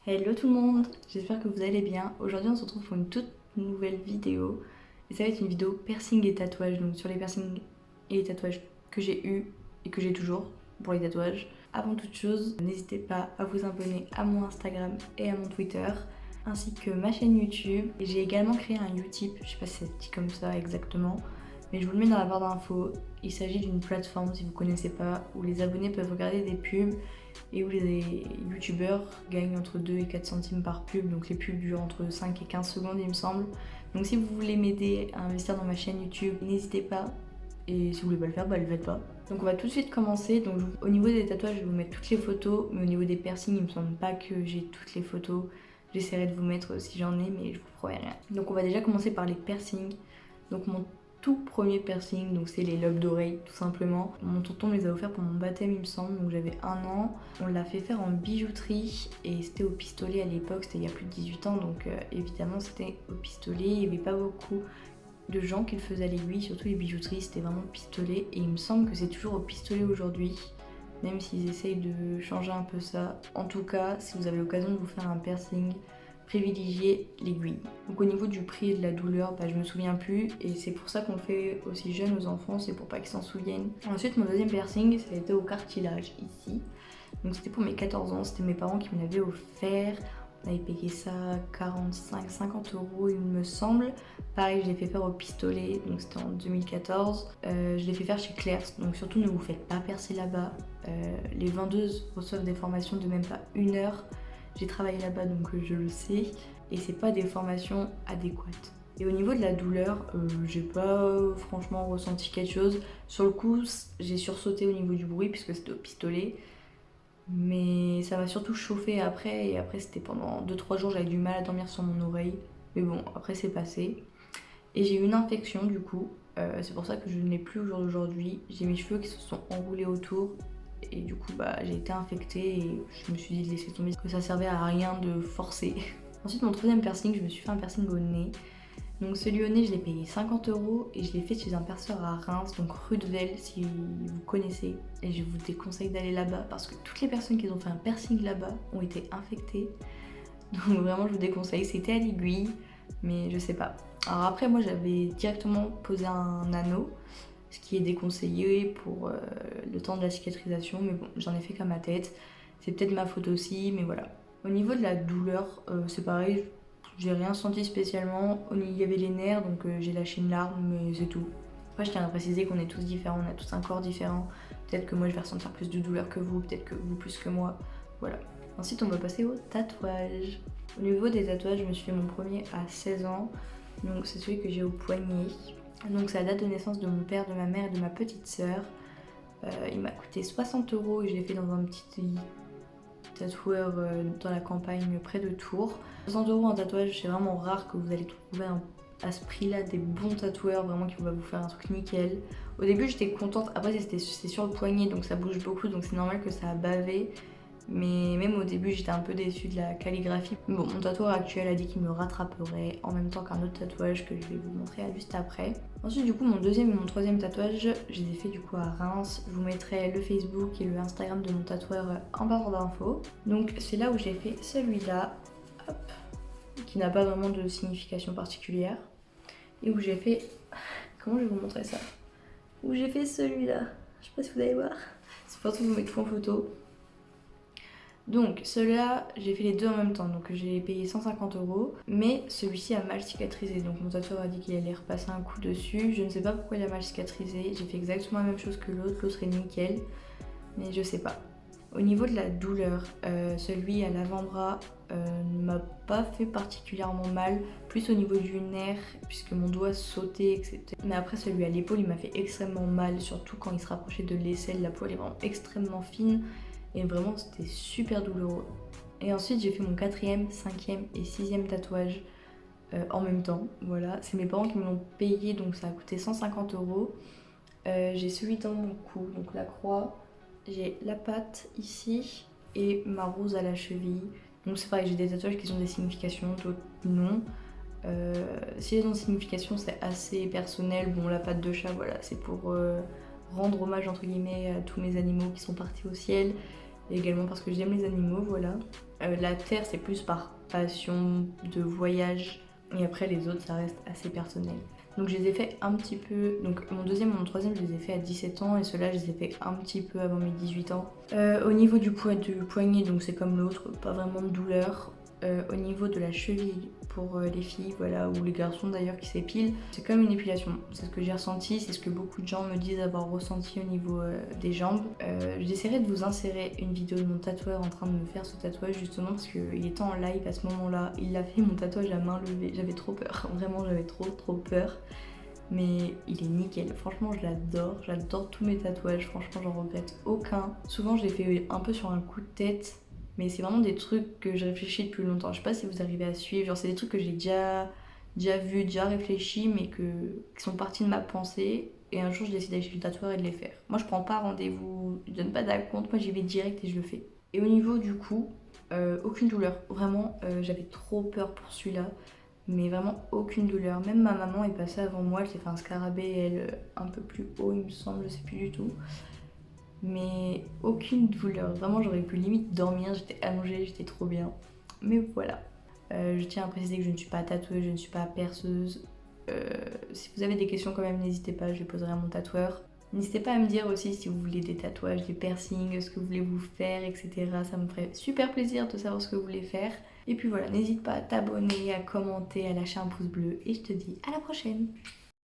Hello tout le monde, j'espère que vous allez bien. Aujourd'hui on se retrouve pour une toute nouvelle vidéo. Et ça va être une vidéo piercing et tatouage, donc sur les piercings et les tatouages que j'ai eu et que j'ai toujours pour les tatouages. Avant toute chose, n'hésitez pas à vous abonner à mon Instagram et à mon Twitter, ainsi que ma chaîne YouTube. Et j'ai également créé un Utip, je sais pas si c'est dit comme ça exactement, mais je vous le mets dans la barre d'infos. Il s'agit d'une plateforme, si vous ne connaissez pas, où les abonnés peuvent regarder des pubs et où les youtubeurs gagnent entre 2 et 4 centimes par pub. Donc les pubs durent entre 5 et 15 secondes il me semble. Donc si vous voulez m'aider à investir dans ma chaîne YouTube, n'hésitez pas. Et si vous voulez pas le faire, bah le faites pas. Donc on va tout de suite commencer. Donc au niveau des tatouages, je vais vous mettre toutes les photos. Mais au niveau des piercings, il me semble pas que j'ai toutes les photos. J'essaierai de vous mettre si j'en ai, mais je vous promets rien. Donc on va déjà commencer par les piercings. Donc mon tout premier piercing, donc c'est les lobes d'oreilles tout simplement. Mon tonton me les a offerts pour mon baptême il me semble, donc j'avais 1 an. On l'a fait faire en bijouterie et c'était au pistolet à l'époque, c'était il y a plus de 18 ans, donc évidemment c'était au pistolet. Il n'y avait pas beaucoup de gens qui le faisaient à l'aiguille, surtout les bijouteries, c'était vraiment pistolet. Et il me semble que c'est toujours au pistolet aujourd'hui, même s'ils essayent de changer un peu ça. En tout cas, si vous avez l'occasion de vous faire un piercing, privilégier l'aiguille. Donc au niveau du prix et de la douleur, je me souviens plus et c'est pour ça qu'on le fait aussi jeune aux enfants, c'est pour pas qu'ils s'en souviennent. Ensuite mon deuxième piercing, ça a été au cartilage ici. Donc c'était pour mes 14 ans, c'était mes parents qui me l'avaient offert. On avait payé ça 45-50 euros il me semble. Pareil, je l'ai fait faire au pistolet, donc c'était en 2014. Je l'ai fait faire chez Claire's, donc surtout ne vous faites pas percer là-bas. Les vendeuses reçoivent des formations de même pas 1 heure. J'ai travaillé là-bas donc je le sais et c'est pas des formations adéquates. Et au niveau de la douleur, j'ai pas franchement ressenti quelque chose. Sur le coup, j'ai sursauté au niveau du bruit puisque c'était au pistolet. Mais ça m'a surtout chauffé après et après c'était pendant 2-3 jours j'avais du mal à dormir sur mon oreille. Mais bon, après c'est passé. Et j'ai eu une infection du coup. C'est pour ça que je ne l'ai plus au jour d'aujourd'hui. J'ai mes cheveux qui se sont enroulés autour. Et du coup j'ai été infectée et je me suis dit de laisser tomber que ça servait à rien de forcer. Ensuite mon troisième piercing, je me suis fait un piercing au nez. Donc celui au nez je l'ai payé 50 euros et je l'ai fait chez un perceur à Reims, donc rue de Vesle si vous connaissez. Et je vous déconseille d'aller là-bas parce que toutes les personnes qui ont fait un piercing là-bas ont été infectées. Donc vraiment je vous déconseille, c'était à l'aiguille mais je sais pas. Alors après moi j'avais directement posé un anneau, ce qui est déconseillé pour le temps de la cicatrisation, mais bon, j'en ai fait qu'à ma tête. C'est peut-être ma faute aussi, mais voilà. Au niveau de la douleur, c'est pareil, j'ai rien senti spécialement. Il y avait les nerfs, donc j'ai lâché une larme, mais c'est tout. Après, je tiens à préciser qu'on est tous différents, on a tous un corps différent. Peut-être que moi je vais ressentir plus de douleur que vous, peut-être que vous plus que moi, voilà. Ensuite, on va passer au tatouage. Au niveau des tatouages, je me suis fait mon premier à 16 ans, donc c'est celui que j'ai au poignet. Donc c'est la date de naissance de mon père, de ma mère et de ma petite sœur. Il m'a coûté 60 euros et je l'ai fait dans un petit tatoueur dans la campagne près de Tours. 60 euros en tatouage, c'est vraiment rare que vous allez trouver à ce prix-là des bons tatoueurs vraiment qui vont vous faire un truc nickel. Au début j'étais contente, après c'est sur le poignet donc ça bouge beaucoup donc c'est normal que ça a bavé. Mais même au début j'étais un peu déçue de la calligraphie. Bon, mon tatoueur actuel a dit qu'il me rattraperait en même temps qu'un autre tatouage que je vais vous montrer juste après. Ensuite du coup mon deuxième et mon troisième tatouage, je les ai fait du coup à Reims. Je vous mettrai le Facebook et le Instagram de mon tatoueur en barre d'infos. Donc c'est là où j'ai fait celui-là, hop, qui n'a pas vraiment de signification particulière. Et où j'ai fait... Comment je vais vous montrer ça? Où j'ai fait celui-là. Je sais pas si vous allez voir. C'est pour ça que je vous mets tout en photo. Donc celui-là, j'ai fait les deux en même temps, donc j'ai payé 150 euros, mais celui-ci a mal cicatrisé, donc mon tatoueur a dit qu'il allait repasser un coup dessus. Je ne sais pas pourquoi il a mal cicatrisé, j'ai fait exactement la même chose que l'autre est nickel, mais je sais pas. Au niveau de la douleur, celui à l'avant-bras ne m'a pas fait particulièrement mal, plus au niveau du nerf, puisque mon doigt sautait, etc. Mais après celui à l'épaule, il m'a fait extrêmement mal, surtout quand il se rapprochait de l'aisselle, la peau elle est vraiment extrêmement fine. Et vraiment c'était super douloureux. Et ensuite j'ai fait mon 4e, 5e et 6e tatouage en même temps. Voilà, c'est mes parents qui me l'ont payé donc ça a coûté 150 euros. J'ai celui dans mon cou, donc la croix. J'ai la patte ici et ma rose à la cheville. Donc c'est pareil, j'ai des tatouages qui ont des significations, d'autres non. Si elles ont des significations c'est assez personnel. Bon, la patte de chat, voilà, c'est pour rendre hommage entre guillemets à tous mes animaux qui sont partis au ciel. et également parce que j'aime les animaux, voilà. La terre, c'est plus par passion de voyage, et après les autres, ça reste assez personnel. Donc je les ai fait un petit peu, donc mon deuxième et mon troisième, je les ai fait à 17 ans, et ceux-là, je les ai fait un petit peu avant mes 18 ans. Au niveau du poids du poignet, donc c'est comme l'autre, pas vraiment de douleur. Au niveau de la cheville pour les filles, voilà, ou les garçons d'ailleurs qui s'épilent, c'est comme une épilation. C'est ce que j'ai ressenti, c'est ce que beaucoup de gens me disent avoir ressenti au niveau des jambes. J'essaierai de vous insérer une vidéo de mon tatoueur en train de me faire ce tatouage justement parce qu'il était en live à ce moment-là. Il a fait mon tatouage à main levée. J'avais trop peur, vraiment j'avais trop peur. Mais il est nickel, franchement je j'adore tous mes tatouages, franchement j'en regrette aucun. Souvent je les fais un peu sur un coup de tête, mais c'est vraiment des trucs que je réfléchis depuis longtemps. Je sais pas si vous arrivez à suivre, genre c'est des trucs que j'ai déjà vu, déjà réfléchi, mais qui sont partis de ma pensée. Et un jour je décide d'aller chez le tatoueur et de les faire. Moi je prends pas rendez-vous, je donne pas d'acompte, moi j'y vais direct et je le fais. Et au niveau du cou, aucune douleur. Vraiment, j'avais trop peur pour celui-là mais vraiment aucune douleur. Même ma maman est passée avant moi, elle s'est fait un scarabée, elle, un peu plus haut, il me semble, je sais plus du tout. Mais aucune douleur. Vraiment, j'aurais pu limite dormir, j'étais allongée, j'étais trop bien. Mais voilà. Je tiens à préciser que je ne suis pas tatoueuse, je ne suis pas perceuse. Si vous avez des questions quand même, n'hésitez pas, je les poserai à mon tatoueur. N'hésitez pas à me dire aussi si vous voulez des tatouages, des piercings, ce que vous voulez vous faire, etc. Ça me ferait super plaisir de savoir ce que vous voulez faire. Et puis voilà, n'hésite pas à t'abonner, à commenter, à lâcher un pouce bleu. Et je te dis à la prochaine!